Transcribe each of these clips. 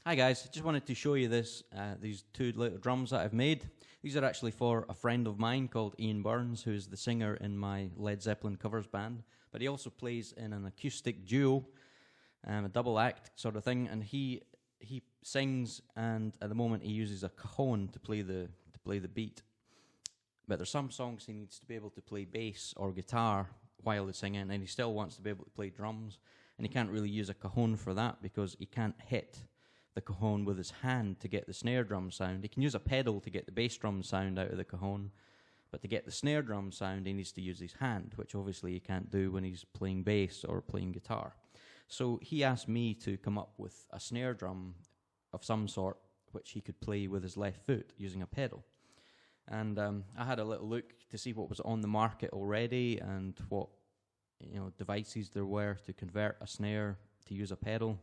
Hi guys, just wanted to show you these two little drums that I've made. These are actually for a friend of mine called Ian Burns, who's the singer in my Led Zeppelin covers band. But he also plays in an acoustic duo, a double act sort of thing, and he sings, and at the moment he uses a cajon to play the beat. But there's some songs he needs to be able to play bass or guitar while he's singing, and he still wants to be able to play drums, and he can't really use a cajon for that because he can't hit the cajon with his hand to get the snare drum sound. He can use a pedal to get the bass drum sound out of the cajon, but to get the snare drum sound he needs to use his hand, which obviously he can't do when he's playing bass or playing guitar. So he asked me to come up with a snare drum of some sort which he could play with his left foot using a pedal. And I had a little look to see what was on the market already and what devices there were to convert a snare to use a pedal,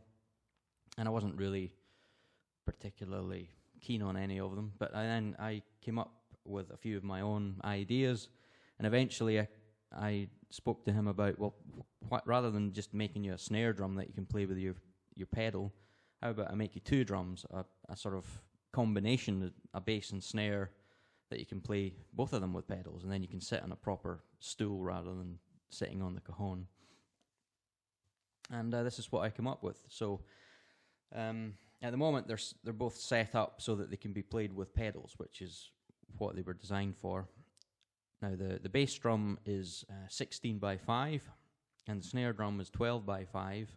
and I wasn't really particularly keen on any of them. But then I came up with a few of my own ideas, and eventually I spoke to him about, well, rather than just making you a snare drum that you can play with your pedal, how about I make you two drums, a sort of combination, a bass and snare that you can play both of them with pedals, and then you can sit on a proper stool rather than sitting on the cajon. And this is what I come up with. So at the moment they're both set up so that they can be played with pedals, which is what they were designed for. Now the bass drum is 16 by 5 and the snare drum is 12 by 5,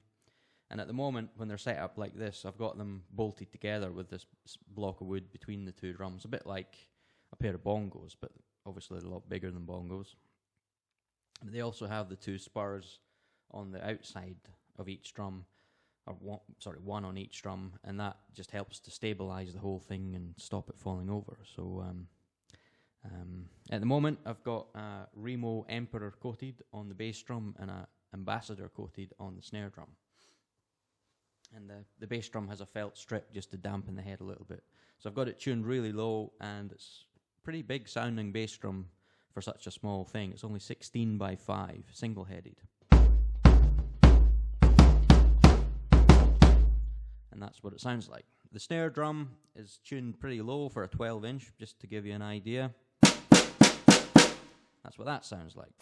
and at the moment when they're set up like this, I've got them bolted together with this block of wood between the two drums, a bit like a pair of bongos, but obviously a lot bigger than bongos. But they also have the two spurs on the outside of each drum, or one on each drum, and that just helps to stabilize the whole thing and stop it falling over. So at the moment I've got a Remo Emperor coated on the bass drum and a Ambassador coated on the snare drum. And the bass drum has a felt strip just to dampen the head a little bit. So I've got it tuned really low, and it's a pretty big sounding bass drum for such a small thing. It's only 16 by 5, single-headed. And that's what it sounds like. The snare drum is tuned pretty low for a 12-inch, just to give you an idea. That's what that sounds like.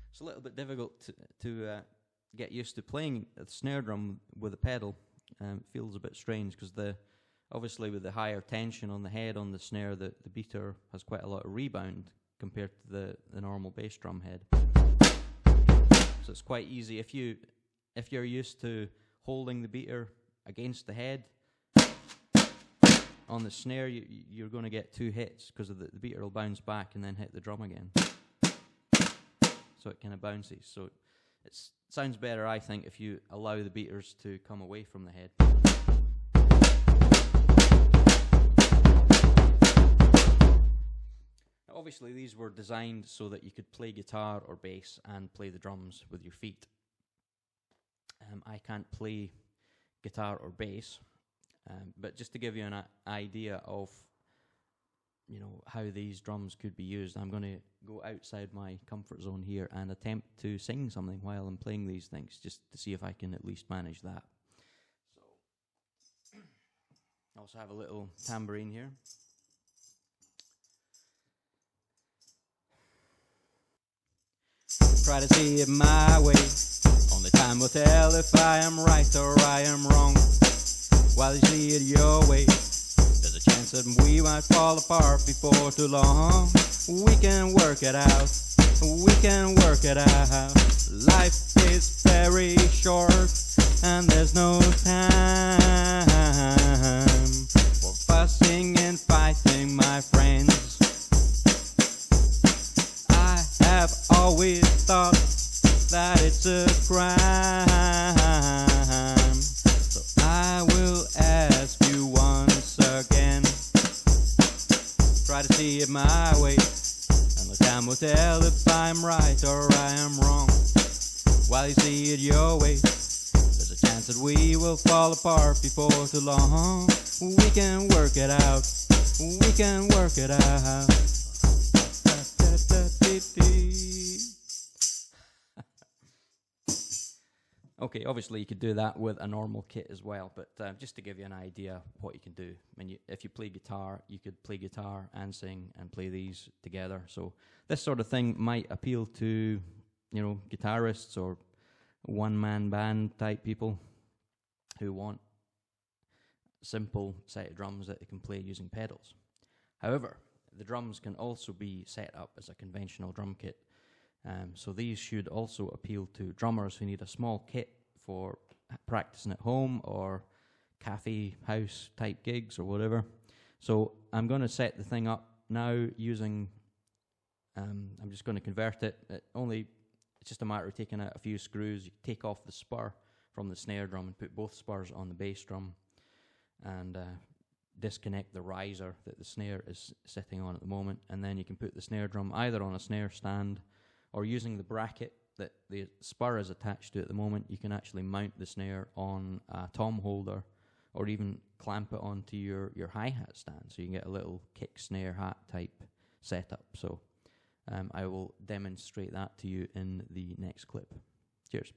It's a little bit difficult to get used to playing the snare drum with a pedal. It feels a bit strange because obviously with the higher tension on the head on the snare, the beater has quite a lot of rebound compared to the normal bass drum head. So it's quite easy if you're used to holding the beater against the head on the snare, you're going to get two hits because the beater will bounce back and then hit the drum again. So it kind of bounces. So it sounds better, I think, if you allow the beaters to come away from the head. Now, obviously, these were designed so that you could play guitar or bass and play the drums with your feet. I can't play guitar or bass, but just to give you an idea of how these drums could be used, I'm going to go outside my comfort zone here and attempt to sing something while I'm playing these things, just to see if I can at least manage that. So, I also have a little tambourine here. Try to see it my way, only time will tell if I am right or I am wrong. While you see it your way, there's a chance that we might fall apart before too long. We can work it out, we can work it out. Life is very short and there's no time for fussing and fighting, my friends. I have always thought that it's a crime, so I will ask you once again. Try to see it my way, and the time will tell if I'm right or I am wrong. While you see it your way, there's a chance that we will fall apart before too long. We can work it out, we can work it out. Okay, obviously you could do that with a normal kit as well, but just to give you an idea what you can do. If you play guitar, you could play guitar and sing and play these together. So this sort of thing might appeal to, guitarists or one-man band type people who want a simple set of drums that they can play using pedals. However, the drums can also be set up as a conventional drum kit. So these should also appeal to drummers who need a small kit for practicing at home or cafe house type gigs or whatever. So I'm going to set the thing up now using, I'm just going to convert it. It's just a matter of taking out a few screws. You take off the spur from the snare drum and put both spurs on the bass drum and disconnect the riser that the snare is sitting on at the moment, and then you can put the snare drum either on a snare stand or using the bracket that the spur is attached to at the moment. You can actually mount the snare on a tom holder or even clamp it onto your hi-hat stand, so you can get a little kick snare hat type setup. So I will demonstrate that to you in the next clip. Cheers.